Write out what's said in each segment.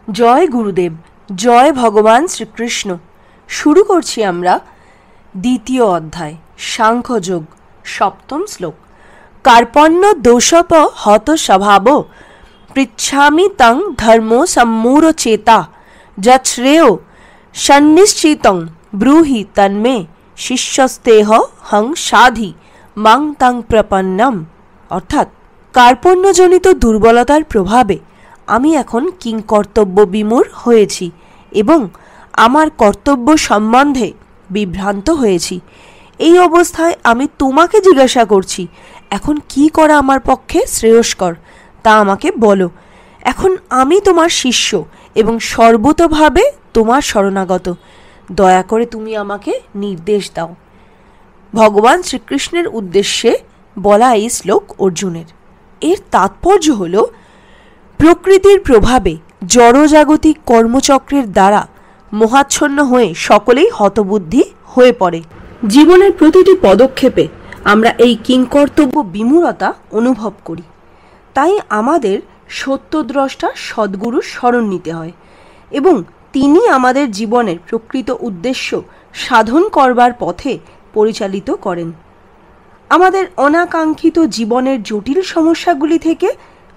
জয় গুরুদেব, জয় ভগবান শ্রীকৃষ্ণ। শুরু করছি আমরা দ্বিতীয় অধ্যায় সাংখ্যযোগ, সপ্তম শ্লোক। কার্পণ্য দোষপ হত স্বভাব পৃচ্ছামি তং ধর্ম সম্মূঢ়চেতা যচ্ছ্রেয় সন্নিশ্চিতং ব্রূহি তন্মে শিষ্যস্তেহ হং সাধি মাং তং প্রপন্নম। অর্থাৎ কার্পণ্যজনিত দুর্বলতার প্রভাবে আমি এখন কিংকর্তব্য বিমূঢ় হয়েছি এবং আমার কর্তব্য সম্বন্ধে বিভ্রান্ত হয়েছি। এই অবস্থায় আমি তোমাকে জিজ্ঞাসা করছি, এখন কি করা আমার পক্ষে শ্রেয়স্কর তা আমাকে বলো। এখন আমি তোমার শিষ্য এবং সর্বতোভাবে তোমার শরণাগত। দয়া করে তুমি আমাকে নির্দেশ দাও। ভগবান শ্রীকৃষ্ণের উদ্দেশ্যে বলা এই শ্লোক অর্জুনের। এর তাৎপর্য হল, প্রকৃতির প্রভাবে জড়জাগতিক কর্মচক্রের দ্বারা মোহাচ্ছন্ন হয়ে সকলেই হতবুদ্ধি হয়ে পড়ে। জীবনের প্রতিটি পদক্ষেপে আমরা এই কিংকর্তব্য বিমূঢ়তা অনুভব করি। তাই আমাদের সত্যদ্রষ্টা সদ্গুরুর শরণ নিতে হয় এবং তিনি আমাদের জীবনের প্রকৃত উদ্দেশ্য সাধন করবার পথে পরিচালিত করেন। আমাদের অনাকাঙ্ক্ষিত জীবনের জটিল সমস্যাগুলি থেকে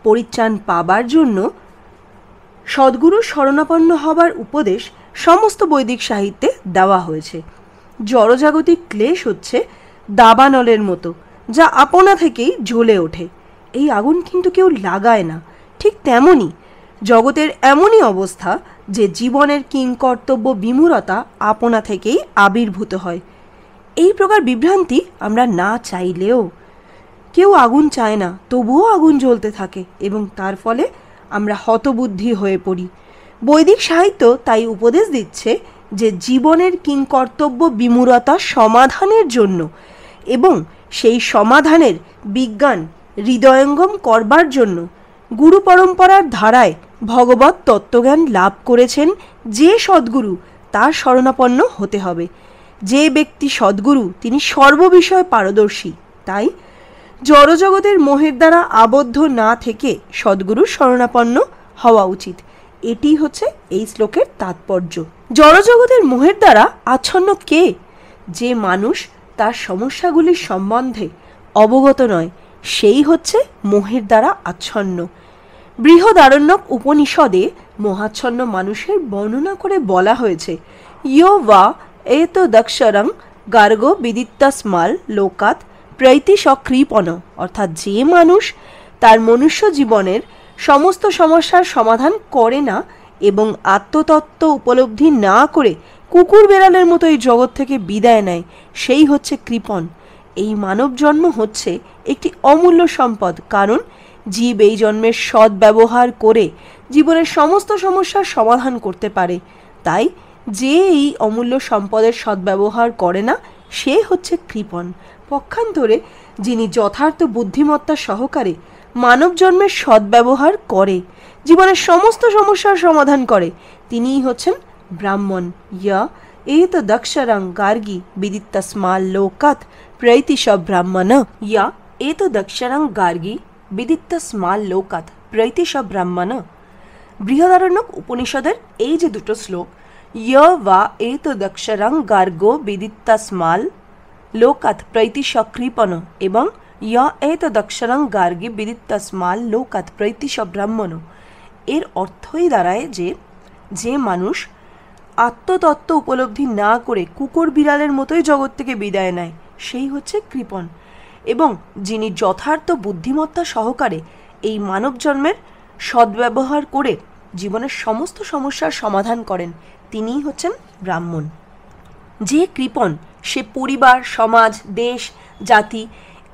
পরিত্রাণ পাবার জন্য সদ্গুরুর শরণাপন্ন হবার উপদেশ সমস্ত বৈদিক সাহিত্যে দেওয়া হয়েছে। জড়জাগতিক ক্লেশ হচ্ছে দাবানলের মতো, যা আপনা থেকেই জ্বলে ওঠে। এই আগুন কিন্তু কেউ লাগায় না। ঠিক তেমনই জগতের এমনই অবস্থা যে জীবনের কিংকর্তব্য বিমূঢ়তা আপনা থেকেই আবির্ভূত হয়। এই প্রকার বিভ্রান্তি আমরা না চাইলেও, কেউ আগুন চায় না তবুও আগুন জ্বলতে থাকে এবং তার ফলে আমরা হতবুদ্ধি হয়ে পড়ি। বৈদিক সাহিত্য তাই উপদেশ দিচ্ছে যে জীবনের কিংকর্তব্য বিমূঢ়তা সমাধানের জন্য এবং সেই সমাধানের বিজ্ঞান হৃদয়ঙ্গম করবার জন্য গুরু পরম্পরার ধারায় ভগবত তত্ত্বজ্ঞান লাভ করেছেন যে সদ্গুরু, তার শরণাপন্ন হতে হবে। যে ব্যক্তি সদ্গুরু তিনি সর্ববিষয়ে পারদর্শী। তাই জড়জগতের মোহের দ্বারা আবদ্ধ না থেকে সদ্গুরুর শরণাপন্ন হওয়া উচিত। এটি হচ্ছে এই শ্লোকের তাৎপর্য। জড়জগতের মোহের দ্বারা আচ্ছন্ন কে? যে মানুষ তার সমস্যাগুলির সম্বন্ধে অবগত নয়, সেই হচ্ছে মোহের দ্বারা আচ্ছন্ন। বৃহদারণ্যক উপনিষদে মোহাচ্ছন্ন মানুষের বর্ণনা করে বলা হয়েছে, ইয়ো বা এত দক্ষরং গার্গ বিদিত্তাস্মাল লোকাত প্রৈতি সকৃপণ। অর্থাৎ যে মানুষ তার মনুষ্য জীবনের সমস্ত সমস্যার সমাধান করে না এবং আত্মতত্ত্ব উপলব্ধি না করে কুকুর বেড়ালের মতো এই জগৎ থেকে বিদায় নেয়, সেই হচ্ছে কৃপণ। এই মানব জন্ম হচ্ছে একটি অমূল্য সম্পদ, কারণ জীব এই জন্মের সদ্ব্যবহার করে জীবনের সমস্ত সমস্যার সমাধান করতে পারে। তাই যে এই অমূল্য সম্পদের সদ্ব্যবহার করে না, সে হচ্ছে কৃপণ। পক্ষান্তরে যিনি যথার্থ বুদ্ধিমত্তা সহকারে মানব জন্মের সদ্ব্যবহার করে জীবনের সমস্ত সমস্যার সমাধান করে, তিনিই হচ্ছেন ব্রাহ্মণ। ইয়া এত দক্ষরং গার্গী বিদিত্তাস্মাল লোকাত প্রৈতিশ ব্রাহ্মণ। ইয়া এত দক্ষরং গার্গী বিদিত্তাস্মাল লোকাত প্রৈতিশ ব্রাহ্মণ। বৃহদারণ্যক উপনিষদের এই যে দুটো শ্লোক, ইয় বা এত দক্ষরং গার্গো বিদিত্তাস্মাল লোকাত প্রৈতিশ কৃপণ এবং ইয় এত দক্ষরং গার্গী বিদিত্তাস্মাল লোকাত প্রৈতিশ ব্রাহ্মণ, এর অর্থই দাঁড়ায় যে যে মানুষ আত্মতত্ত্ব উপলব্ধি না করে কুকুর বিড়ালের মতোই জগৎ থেকে বিদায় নেয়, সেই হচ্ছে কৃপণ। এবং যিনি যথার্থ বুদ্ধিমত্তা সহকারে এই মানব জন্মের সদ্ব্যবহার করে জীবনের সমস্ত সমস্যার সমাধান করেন, তিনিই হচ্ছেন ব্রাহ্মণ। যে কৃপণ সে পরিবার, সমাজ, দেশ, জাতি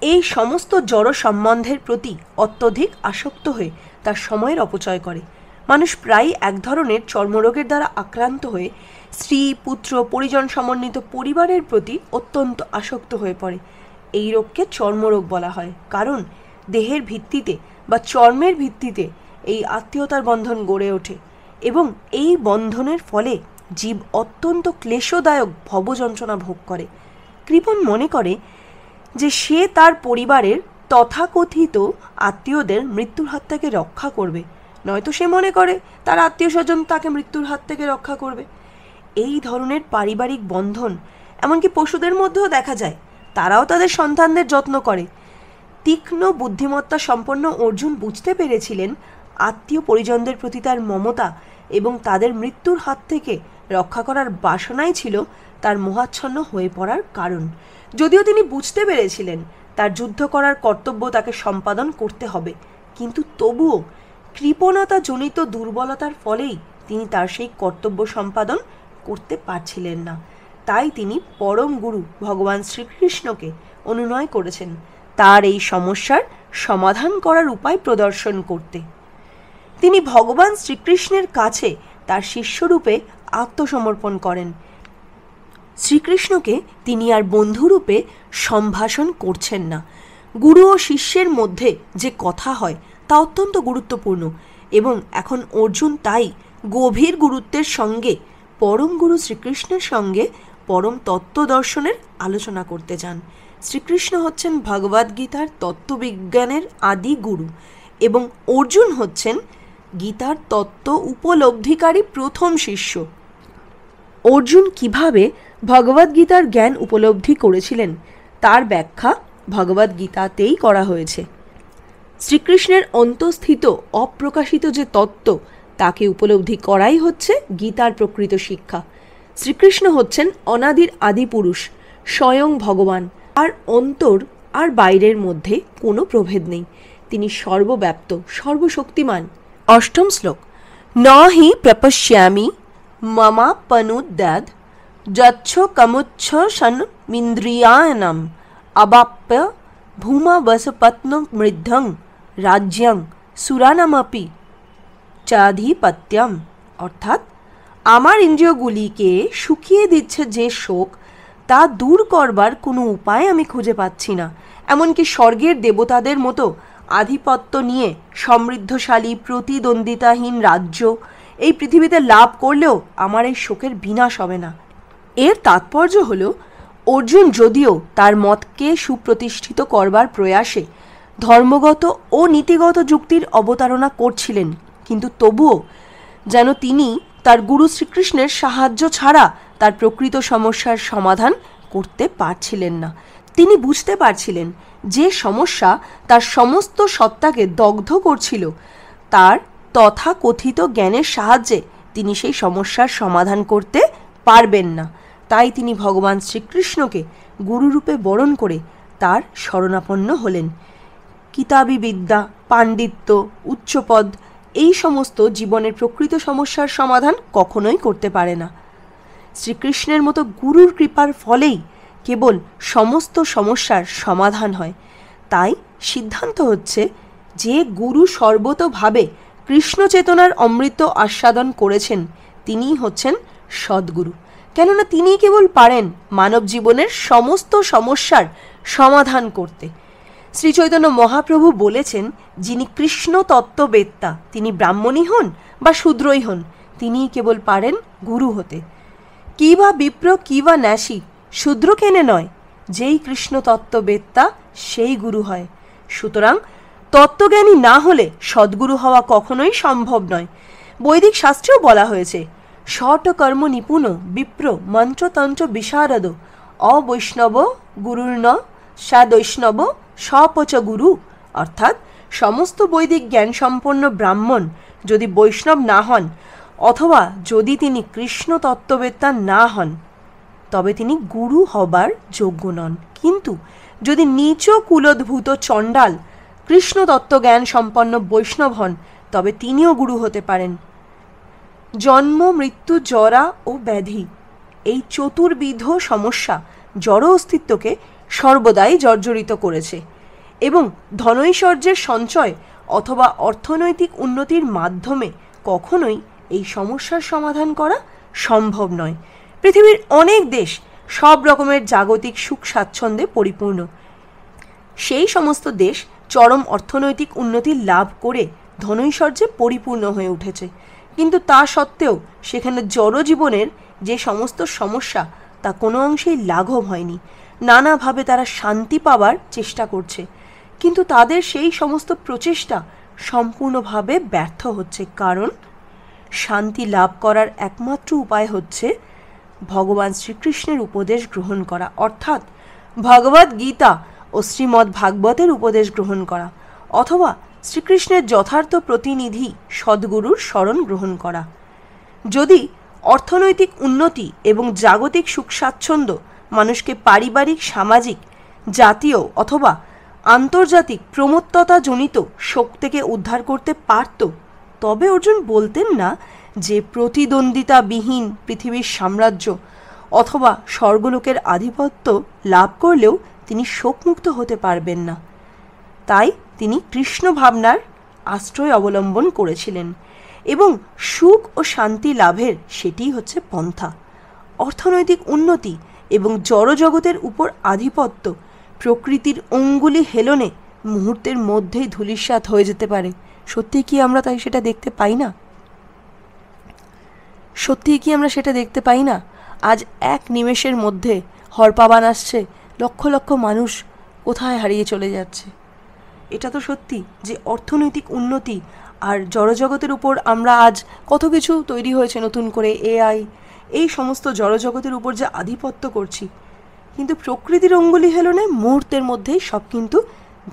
এই সমস্ত জড় সম্বন্ধের প্রতি অত্যধিক আসক্ত হয়ে তার সময়ের অপচয় করে। মানুষ প্রায় এক ধরনের চর্মরোগের দ্বারা আক্রান্ত হয়ে স্ত্রী, পুত্র, পরিজন সমন্বিত পরিবারের প্রতি অত্যন্ত আসক্ত হয়ে পড়ে। এই রোগকে চর্মরোগ বলা হয়, কারণ দেহের ভিত্তিতে বা চর্মের ভিত্তিতে এই আত্মীয়তার বন্ধন গড়ে ওঠে এবং এই বন্ধনের ফলে জীব অত্যন্ত ক্লেশদায়ক ভবযন্ত্রণা ভোগ করে। কৃপণ মনে করে যে সে তার পরিবারের তথাকথিত আত্মীয়দের মৃত্যুর হাত থেকে রক্ষা করবে, নয়তো সে মনে করে তার আত্মীয় স্বজন তাকে মৃত্যুর হাত থেকে রক্ষা করবে। এই ধরনের পারিবারিক বন্ধন এমনকি পশুদের মধ্যেও দেখা যায়। তারাও তাদের সন্তানদের যত্ন করে। তীক্ষ্ণ বুদ্ধিমত্তা সম্পন্ন অর্জুন বুঝতে পেরেছিলেন আত্মীয় পরিজনদের প্রতি তার মমতা এবং তাদের মৃত্যুর হাত থেকে রক্ষা করার বাসনাই ছিল তার মোহাচ্ছন্ন হয়ে পড়ার কারণ। যদিও তিনি বুঝতে পেরেছিলেন তার যুদ্ধ করার কর্তব্য তাকে সম্পাদন করতে হবে, কিন্তু তবুও কৃপণতা জনিত দুর্বলতার ফলেই তিনি তার সেই কর্তব্য সম্পাদন করতে পারছিলেন না। তাই তিনি পরম গুরু ভগবান শ্রীকৃষ্ণকে অনুনয় করেছেন তার এই সমস্যার সমাধান করার উপায় প্রদর্শন করতে। তিনি ভগবান শ্রীকৃষ্ণের কাছে তার শিষ্যরূপে আত্মসমর্পণ করেন। শ্রীকৃষ্ণকে তিনি আর বন্ধুরূপে সম্ভাষণ করছেন না। গুরু ও শিষ্যের মধ্যে যে কথা হয় তা অত্যন্ত গুরুত্বপূর্ণ এবং এখন অর্জুন তাই গভীর গুরুত্বের সঙ্গে পরম গুরু শ্রীকৃষ্ণের সঙ্গে পরম তত্ত্ব দর্শনের আলোচনা করতে চান। শ্রীকৃষ্ণ হচ্ছেন ভগবদ্গীতার তত্ত্ববিজ্ঞানের আদি গুরু এবং অর্জুন হচ্ছেন গীতার তত্ত্ব উপলব্ধিকারী প্রথম শিষ্য। অর্জুন কিভাবে ভগবদ্গীতার জ্ঞান উপলব্ধি করেছিলেন তার ব্যাখ্যা ভগবদ্গীতাতেই করা হয়েছে। শ্রীকৃষ্ণের অন্তঃস্থিত অপ্রকাশিত যে তত্ত্ব তাকে উপলব্ধি করাই হচ্ছে গীতার প্রকৃত শিক্ষা। শ্রীকৃষ্ণ হচ্ছেন অনাদির আদিপুরুষ, স্বয়ং ভগবান। আর অন্তর আর বাইরের মধ্যে কোনো প্রভেদ নেই। তিনি সর্বব্যাপ্ত, সর্বশক্তিমান। অষ্টম শ্লোক। ন হি প্রপশ্যামি মমাপনুদ্যাদ যচ্ছ কমুচ্ছ সন্মিন্দ্রিয়াণম অবাপ্য ভূমাবসপত্ন মৃদ্ধং রাজ্যং সুরানামপি চাধিপত্যম। অর্থাৎ আমার ইন্দ্রিয়গুলিকে শুকিয়ে দিচ্ছে যে শোক, তা দূর করবার কোনো উপায় আমি খুঁজে পাচ্ছি না। এমনকি স্বর্গের দেবতাদের মতো আধিপত্য নিয়ে সমৃদ্ধশালী প্রতিদ্বন্দ্বিতাহীন রাজ্য এই পৃথিবীতে লাভ করলেও আমার এই শোকের বিনাশ হবে না। এর তাৎপর্য হল অর্জুন যদিও তার মতকে সুপ্রতিষ্ঠিত করবার প্রয়াসে ধর্মগত ও নীতিগত যুক্তির অবতারণা করছিলেন, কিন্তু তবুও যেন তিনি তার গুরু শ্রীকৃষ্ণের সাহায্য ছাড়া তার প্রকৃত সমস্যার সমাধান করতে পারছিলেন না। তিনি বুঝতে পারছিলেন যে সমস্যা তার সমস্ত সত্তাকে দগ্ধ করছিল, তার তথাকথিত জ্ঞানের সাহায্যে তিনি সেই সমস্যার সমাধান করতে পারবেন না। তাই তিনি ভগবান শ্রীকৃষ্ণকে গুরুরূপে বরণ করে তার শরণাপন্ন হলেন। কিতাবী বিদ্যা, পাণ্ডিত্য, উচ্চপদ এই সমস্ত জীবনের প্রকৃত সমস্যার সমাধান কখনোই করতে পারে না। শ্রীকৃষ্ণের মতো গুরুর কৃপার ফলেই কেবল সমস্ত সমস্যার সমাধান হয়। তাই সিদ্ধান্ত হচ্ছে যে গুরু সর্বতোভাবে কৃষ্ণ চেতনার অমৃত আস্বাদন করেছেন তিনিই হচ্ছেন সদ্গুরু। কেননা তিনিই কেবল পারেন মানব জীবনের সমস্ত সমস্যার সমাধান করতে। শ্রী চৈতন্য মহাপ্রভু বলেছেন, যিনি কৃষ্ণ তত্ত্ববেত্তা তিনি ব্রাহ্মণই হন বা শূদ্রই হন, তিনিই কেবল পারেন গুরু হতে। কি বা বিপ্র কি বা ন্যাসী, শূদ্র কেনে নয়, যেই কৃষ্ণ তত্ত্ববেত্তা সেই গুরু হয়। সুতরাং তত্ত্বজ্ঞানী না হলে সদ্গুরু হওয়া কখনোই সম্ভব নয়। বৈদিক শাস্ত্রেও বলা হয়েছে, ষট কর্ম নিপুণ বিপ্র মন্ত্রতন্ত্র বিশারদ অবৈষ্ণব গুরুর্ন সাদৈষ্ণব স্বপচ গুরু। অর্থাৎ সমস্ত বৈদিক জ্ঞান সম্পন্ন ব্রাহ্মণ যদি বৈষ্ণব না হন অথবা যদি তিনি কৃষ্ণ তত্ত্ববেত্তা না হন তবে তিনি গুরু হবার যোগ্য নন। কিন্তু যদি নীচ কুলোদ্ভূত চণ্ডাল কৃষ্ণ তত্ত্বজ্ঞান সম্পন্ন বৈষ্ণব হন তবে তিনিও গুরু হতে পারেন। জন্ম, মৃত্যু, জরা ও ব্যাধি এই চতুর্বিধ সমস্যা জড় অস্তিত্বকে সর্বদাই জর্জরিত করেছে এবং ধনৈশ্বর্যের সঞ্চয় অথবা অর্থনৈতিক উন্নতির মাধ্যমে কখনোই এই সমস্যার সমাধান করা সম্ভব নয়। পৃথিবীর অনেক দেশ সব রকমের জাগতিক সুখ স্বাচ্ছন্দ্যে পরিপূর্ণ। সেই সমস্ত দেশ চরম অর্থনৈতিক উন্নতি লাভ করে ধনৈশ্বর্যে পরিপূর্ণ হয়ে উঠেছে, কিন্তু তা সত্ত্বেও সেখানে জড়জীবনের যে সমস্ত সমস্যা তা কোনো অংশেই লাঘব হয়নি। নানাভাবে তারা শান্তি পাবার চেষ্টা করছে, কিন্তু তাদের সেই সমস্ত প্রচেষ্টা সম্পূর্ণভাবে ব্যর্থ হচ্ছে, কারণ শান্তি লাভ করার একমাত্র উপায় হচ্ছে ভগবান শ্রীকৃষ্ণের উপদেশ গ্রহণ করা, অর্থাৎ ভগবদ্ গীতা ও শ্রীমদ্ ভাগবতের উপদেশ গ্রহণ করা, অথবা শ্রীকৃষ্ণের যথার্থ প্রতিনিধি সদ্গুরুর শরণ গ্রহণ করা। যদি অর্থনৈতিক উন্নতি এবং জাগতিক সুখ স্বাচ্ছন্দ্য মানুষকে পারিবারিক, সামাজিক, জাতীয় অথবা আন্তর্জাতিক প্রমত্ততাজনিত শোক থেকে উদ্ধার করতে পারত, তবে অর্জুন বলতেন না যে প্রতিদ্বন্দ্বিতাবিহীন পৃথিবীর সাম্রাজ্য অথবা স্বর্গলোকের আধিপত্য লাভ করলেও তিনি শোকমুক্ত হতে পারবেন না। তাই তিনি কৃষ্ণ ভাবনার আশ্রয় অবলম্বন করেছিলেন এবং সুখ ও শান্তি লাভের সেটিই হচ্ছে পন্থা। অর্থনৈতিক উন্নতি এবং জড়জগতের উপর আধিপত্য প্রকৃতির অঙ্গুলি হেলনে মুহূর্তের মধ্যেই ধূলিসাৎ হয়ে যেতে পারে। সত্যিই কি আমরা তাই সেটা দেখতে পাই না? সত্যিই কি আমরা সেটা দেখতে পাই না? আজ এক নিমেষের মধ্যে হরপাবান আসছে, লক্ষ লক্ষ মানুষ কোথায় হারিয়ে চলে যাচ্ছে। এটা তো সত্যি যে অর্থনৈতিক উন্নতি আর জড়জগতের উপর আমরা আজ কত কিছু তৈরি হয়েছে নতুন করে, এআই, এই সমস্ত জড়জগতের উপর যে আধিপত্য করছি, কিন্তু প্রকৃতির অঙ্গুলি হেলনে মুহূর্তের মধ্যেই সব কিন্তু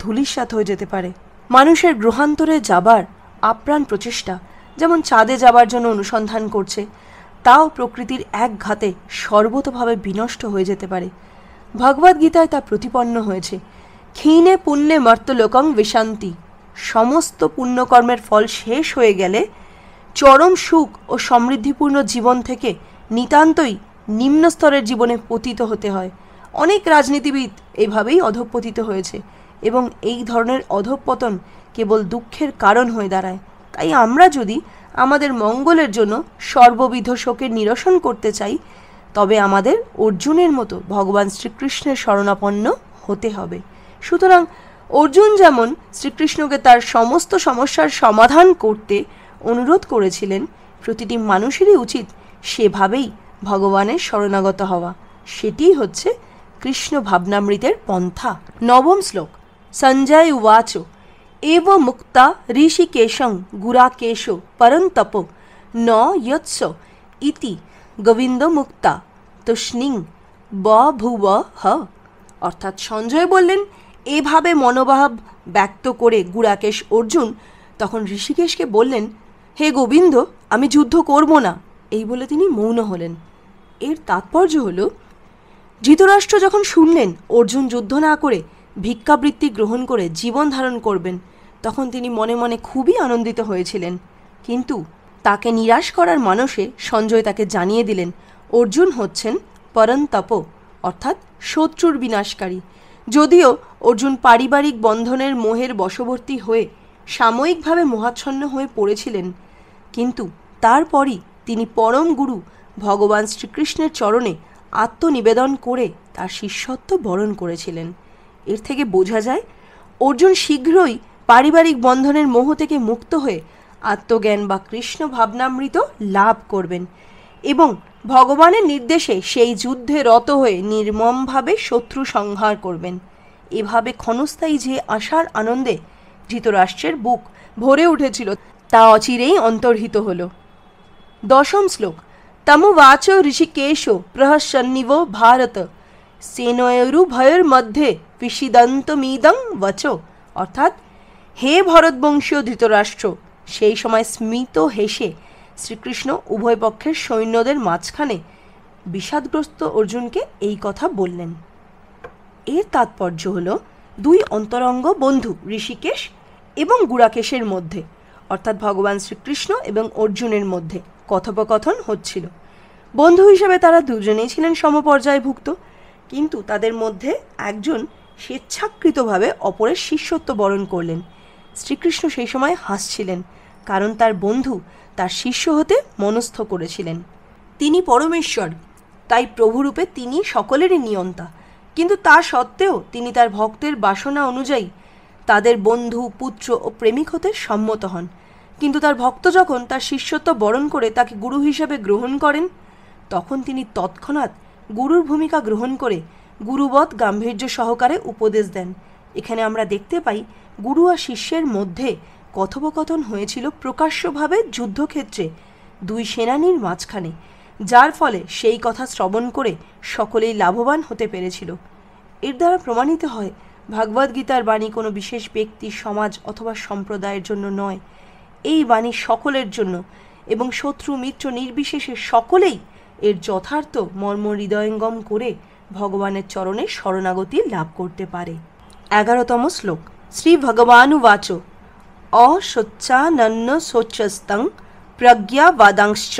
ধূলিসাৎ হয়ে যেতে পারে। মানুষের গ্রহান্তরে যাবার আপ্রাণ প্রচেষ্টা যেমন চাঁদে যাবার জন্য অনুসন্ধান করছে, তাও প্রকৃতির এক ঘাতে সর্বতভাবে বিনষ্ট হয়ে যেতে পারে। ভগবদ্গীতায় তা প্রতিপন্ন হয়েছে, ক্ষীণে পুণ্যে মর্তলোকং বিশান্তি। সমস্ত পুণ্যকর্মের ফল শেষ হয়ে গেলে চরম সুখ ও সমৃদ্ধিপূর্ণ জীবন থেকে নিতান্তই নিম্ন স্তরের জীবনে পতিত হতে হয়। অনেক রাজনীতিবিদ এভাবেই অধঃপতিত হয়েছে এবং এই ধরনের অধঃপতন কেবল দুঃখের কারণ হয়ে দাঁড়ায়। তাই আমরা যদি আমাদের মঙ্গলের জন্য সর্ববিধ শোকের নিরসন করতে চাই, তবে আমাদের অর্জুনের মতো ভগবান শ্রীকৃষ্ণের শরণাপন্ন হতে হবে। সুতরাং অর্জুন যেমন শ্রীকৃষ্ণকে তার সমস্ত সমস্যার সমাধান করতে অনুরোধ করেছিলেন, প্রতিটি মানুষেরই উচিত সেভাবেই ভগবানের শরণাগত হওয়া। সেটিই হচ্ছে কৃষ্ণ ভাবনামৃতের পন্থা। নবম শ্লোক। সঞ্জয় উবাচ এব মুক্তা ঋষিকেশং গুরাকেশ পরন্তপ ন যৎস ইতি গোবিন্দ মুক্তা তুষ্ণিং বভুব হ। অর্থাৎ সঞ্জয় বললেন, এভাবে মনোভাব ব্যক্ত করে গুরাকেশ অর্জুন তখন ঋষিকেশকে বললেন, হে গোবিন্দ, আমি যুদ্ধ করব না। এই বলে তিনি মৌন হলেন। এর তাৎপর্য হল, ধৃতরাষ্ট্র যখন শুনলেন অর্জুন যুদ্ধ না করে ভিক্ষাবৃত্তি গ্রহণ করে জীবন ধারণ করবেন, তখন তিনি মনে মনে খুবই আনন্দিত হয়েছিলেন। কিন্তু তাকে নিরাশ করার মানসে সঞ্জয় তাকে জানিয়ে দিলেন অর্জুন হচ্ছেন পরন্তপ, অর্থাৎ শত্রুর বিনাশকারী। যদিও অর্জুন পারিবারিক বন্ধনের মোহের বশবর্তী হয়ে সাময়িকভাবে মোহাচ্ছন্ন হয়ে পড়েছিলেন, কিন্তু তারপরই তিনি পরম গুরু ভগবান শ্রীকৃষ্ণের চরণে আত্মনিবেদন করে তার শিষ্যত্ব বরণ করেছিলেন। এর থেকে বোঝা যায় অর্জুন শীঘ্রই পারিবারিক বন্ধনের মোহ থেকে মুক্ত হয়ে আত্মজ্ঞান বা কৃষ্ণ ভাবনামৃত লাভ করবেন এবং ভগবানের নির্দেশে সেই যুদ্ধে রত হয়ে নির্মমভাবে শত্রু সংহার করবেন। এভাবে ক্ষণস্থায়ী যে আশার আনন্দে ধৃতরাষ্ট্রের বুক ভরে উঠেছিল, তা অচিরেই অন্তর্হিত হল। দশম শ্লোক। তমুবাচ ঋষিকেশ প্রহসন্নিব ভারত সেনয়োরুভয়ের মধ্যে বিষিদন্তমিদং বচ। অর্থাৎ, হে ভরতবংশীয় ধৃতরাষ্ট্র, সেই সময় স্মিত হেসে শ্রীকৃষ্ণ উভয় পক্ষের সৈন্যদের মাঝখানে বিষাদগ্রস্ত অর্জুনকে এই কথা বললেন। এর তাৎপর্য হল, দুই অন্তরঙ্গ বন্ধু ঋষিকেশ এবং গুরাকেশের মধ্যে, অর্থাৎ ভগবান শ্রীকৃষ্ণ এবং অর্জুনের মধ্যে কথোপকথন হচ্ছিল। বন্ধু হিসেবে তারা দুজনেই ছিলেন সমপর্যায়ভুক্ত, কিন্তু তাদের মধ্যে একজন স্বেচ্ছাকৃতভাবে অপরের শিষ্যত্ব বরণ করলেন। শ্রীকৃষ্ণ সেই সময় হাসছিলেন, কারণ তার বন্ধু তার শিষ্য হতে মনস্থ করেছিলেন। তিনি পরমেশ্বর, তাই প্রভুরূপে তিনি সকলেরই নিয়ন্তা, কিন্তু তা সত্ত্বেও তিনি তার ভক্তের বাসনা অনুযায়ী তাদের বন্ধু, পুত্র ও প্রেমিক হতে সম্মত হন। কিন্তু তার ভক্ত যখন তার শিষ্যত্ব বরণ করে তাকে গুরু হিসেবে গ্রহণ করেন, তখন তিনি তৎক্ষণাৎ গুরুর ভূমিকা গ্রহণ করে গুরুবৎ গাম্ভীর্য সহকারে উপদেশ দেন। এখানে আমরা দেখতে পাই গুরু আর শিষ্যের মধ্যে কথোপকথন হয়েছিল প্রকাশ্যভাবে যুদ্ধক্ষেত্রে দুই সেনানীর মাঝখানে, যার ফলে সেই কথা শ্রবণ করে সকলেই লাভবান হতে পেরেছিল। এর দ্বারা প্রমাণিত হয় ভগবদ্গীতার বাণী কোনো বিশেষ ব্যক্তি, সমাজ অথবা সম্প্রদায়ের জন্য নয়। এই বাণী সকলের জন্য এবং শত্রু মিত্র নির্বিশেষে সকলেই এর যথার্থ মর্ম হৃদয়ঙ্গম করে ভগবানের চরণে শরণাগতি লাভ করতে পারে। 11তম শ্লোক। শ্রী ভগবানুবাচ অশোচ্চানন্য শোচ্যস্তং প্রজ্ঞাবাদাংশ্চ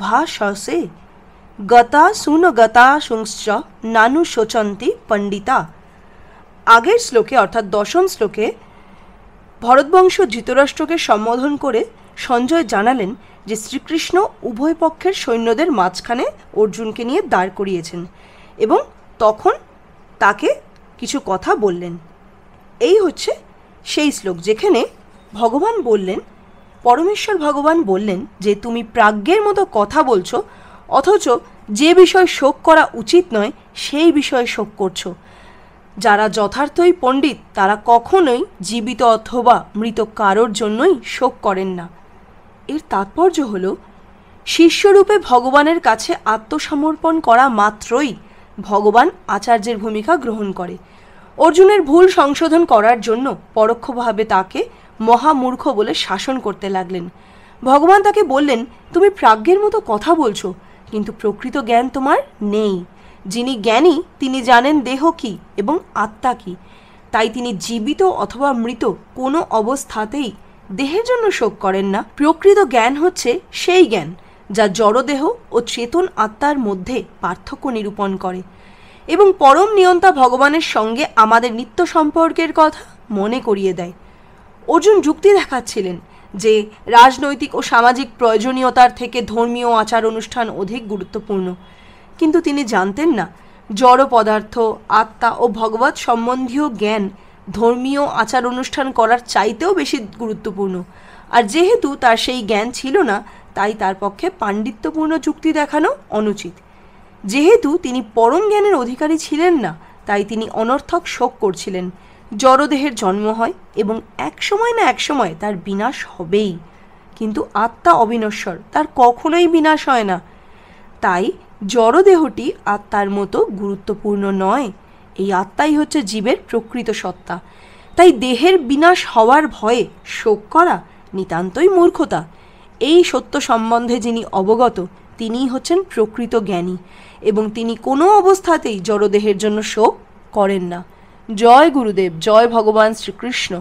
ভাষসে গতা সুনগতাশুংশ্চ নানু শোচন্তি পণ্ডিতা। আগের শ্লোকে অর্থাৎ 10ম শ্লোকে ভরতবংশ ধৃতরাষ্ট্রকে সম্বোধন করে সঞ্জয় জানালেন যে শ্রীকৃষ্ণ উভয় পক্ষের সৈন্যদের মাঝখানে অর্জুনকে নিয়ে দাঁড় করিয়েছেন এবং তখন তাকে কিছু কথা বললেন। এই হচ্ছে সেই শ্লোক যেখানে ভগবান বললেন, পরমেশ্বর ভগবান বললেন যে তুমি প্রাজ্ঞের মতো কথা বলছো, অথচ যে বিষয় শোক করা উচিত নয় সেই বিষয়ে শোক করছো। যারা যথার্থই পণ্ডিত তারা কখনোই জীবিত অথবা মৃত কারোর জন্যই শোক করেন না। এর তাৎপর্য হল শিষ্যরূপে ভগবানের কাছে আত্মসমর্পণ করা মাত্রই ভগবান আচার্যের ভূমিকা গ্রহণ করে। অর্জুনের ভুল সংশোধন করার জন্য পরোক্ষভাবে তাকে মহামূর্খ বলে শাসন করতে লাগলেন। ভগবান তাকে বললেন, তুমি প্রাজ্ঞের মতো কথা বলছো, কিন্তু প্রকৃত জ্ঞান তোমার নেই। যিনি জ্ঞানী তিনি জানেন দেহ কী এবং আত্মা কী, তাই তিনি জীবিত অথবা মৃত কোনো অবস্থাতেই দেহের জন্য শোক করেন না। প্রকৃত জ্ঞান হচ্ছে সেই জ্ঞান যা জড়দেহ ও চেতন আত্মার মধ্যে পার্থক্য নিরূপণ করে এবং পরম নিয়ন্তা ভগবানের সঙ্গে আমাদের নিত্য সম্পর্কের কথা মনে করিয়ে দেয়। অর্জুন যুক্তি দেখাচ্ছিলেন যে রাজনৈতিক ও সামাজিক প্রয়োজনীয়তার থেকে ধর্মীয় আচার অনুষ্ঠান অধিক গুরুত্বপূর্ণ, কিন্তু তিনি জানতেন না জড় পদার্থ, আত্মা ও ভগবৎ সম্বন্ধীয় জ্ঞান ধর্মীয় আচার অনুষ্ঠান করার চাইতেও বেশি গুরুত্বপূর্ণ। আর যেহেতু তার সেই জ্ঞান ছিল না, তাই তার পক্ষে পাণ্ডিত্যপূর্ণ যুক্তি দেখানো অনুচিত। যেহেতু তিনি পরম জ্ঞানের অধিকারী ছিলেন না, তাই তিনি অনর্থক শোক করছিলেন। জড়দেহের জন্ম হয় এবং এক সময় না এক সময় তার বিনাশ হবেই, কিন্তু আত্মা অবিনশ্বর, তার কখনোই বিনাশ হয় না। তাই জড়দেহটি আত্মার মতো গুরুত্বপূর্ণ নয়। এই আত্মাই হচ্ছে জীবের প্রকৃত সত্তা। তাই দেহের বিনাশ হওয়ার ভয়ে শোক করা নিতান্তই মূর্খতা। এই সত্য সম্বন্ধে যিনি অবগত তিনিই হচ্ছেন প্রকৃত জ্ঞানী এবং তিনি কোনো অবস্থাতেই জড়দেহের জন্য শোক করেন না। জয় গুরুদেব, জয় ভগবান শ্রীকৃষ্ণ।